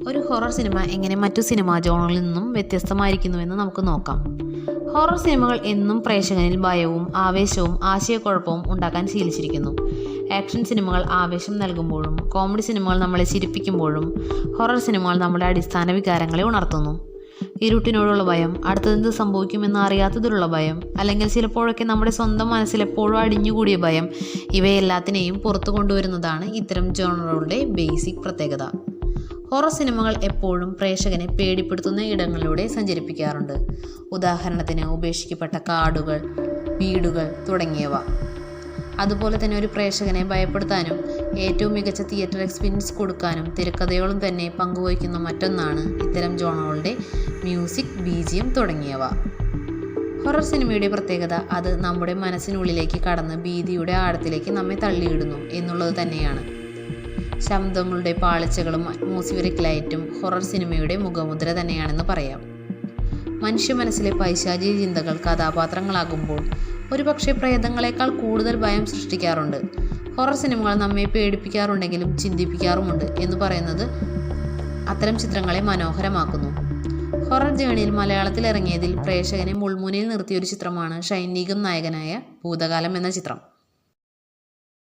ഒരു horror cinema എങ്ങനെ മറ്റു സിനിമാ ജോണറിൽ നിന്നും വ്യത്യസ്തമായിരിക്കുന്നുവെന്ന് നമുക്ക് നോക്കാം. ഹൊറർ സിനിമകൾ എന്നും പ്രേക്ഷകനിൽ ഭയവും ആവേശവും ആശയക്കുഴപ്പവും ഉണ്ടാക്കാൻ ശീലിച്ചിരിക്കുന്നു. ആക്ഷൻ സിനിമകൾ ആവേശം നൽകുമ്പോഴും കോമഡി സിനിമകൾ നമ്മളെ ചിരിപ്പിക്കുമ്പോഴും ഹൊറർ സിനിമകൾ നമ്മുടെ അടിസ്ഥാന വികാരങ്ങളെ ഉണർത്തുന്നു. ഇരുട്ടിനോടുള്ള ഭയം, അടുത്തതെന്ത് സംഭവിക്കുമെന്ന് അറിയാത്തതിലുള്ള ഭയം, അല്ലെങ്കിൽ ചിലപ്പോഴൊക്കെ നമ്മുടെ സ്വന്തം മനസ്സിലെപ്പോഴും അടിഞ്ഞുകൂടിയ ഭയം, ഇവയെല്ലാത്തിനെയും പുറത്തു കൊണ്ടുവരുന്നതാണ് ഇത്തരം ജോണറുകളുടെ ബേസിക് പ്രത്യേകത. ഹൊറർ സിനിമകൾ എപ്പോഴും പ്രേക്ഷകനെ പേടിപ്പെടുത്തുന്ന ഇടങ്ങളിലൂടെ സഞ്ചരിപ്പിക്കാറുണ്ട്. ഉദാഹരണത്തിന് ഉപേക്ഷിക്കപ്പെട്ട കാടുകൾ, വീടുകൾ തുടങ്ങിയവ. അതുപോലെ തന്നെ ഒരു പ്രേക്ഷകനെ ഭയപ്പെടുത്താനും ഏറ്റവും മികച്ച തിയേറ്റർ എക്സ്പീരിയൻസ് കൊടുക്കാനും തിരക്കഥകളും തന്നെ പങ്കുവയ്ക്കുന്ന മറ്റൊന്നാണ് ഇത്തരം ജോണറുകളുടെ മ്യൂസിക്, BGM തുടങ്ങിയവ. ഹൊറർ സിനിമയുടെ പ്രത്യേകത അത് നമ്മുടെ മനസ്സിനുള്ളിലേക്ക് കടന്ന് ഭീതിയുടെ ആഴത്തിലേക്ക് നമ്മെ തള്ളിയിടുന്നു എന്നുള്ളത് തന്നെയാണ്. ശബ്ദങ്ങളുടെ പാളിച്ചകളും അറ്റ്മോസ്ഫിയറിക് ലൈറ്റും ഹൊറർ സിനിമയുടെ മുഖമുദ്ര തന്നെയാണെന്ന് പറയാം. മനുഷ്യ മനസ്സിലെ പൈശാചിക ചിന്തകൾ കഥാപാത്രങ്ങളാകുമ്പോൾ ഒരുപക്ഷെ പ്രേതങ്ങളെക്കാൾ കൂടുതൽ ഭയം സൃഷ്ടിക്കാറുണ്ട്. ഹൊറർ സിനിമകൾ നമ്മെ പേടിപ്പിക്കാറുണ്ടെങ്കിലും ചിന്തിപ്പിക്കാറുമുണ്ട് എന്ന് പറയുന്നത് അത്തരം ചിത്രങ്ങളെ മനോഹരമാക്കുന്നു. ഹൊറർ ജേണിയിൽ മലയാളത്തിൽ ഇറങ്ങിയതിൽ പ്രേക്ഷകനെ മുൾമുനയിൽ നിർത്തിയൊരു ചിത്രമാണ് ഷൈൻ നിഗം നായകനായ ഭൂതകാലം എന്ന ചിത്രം.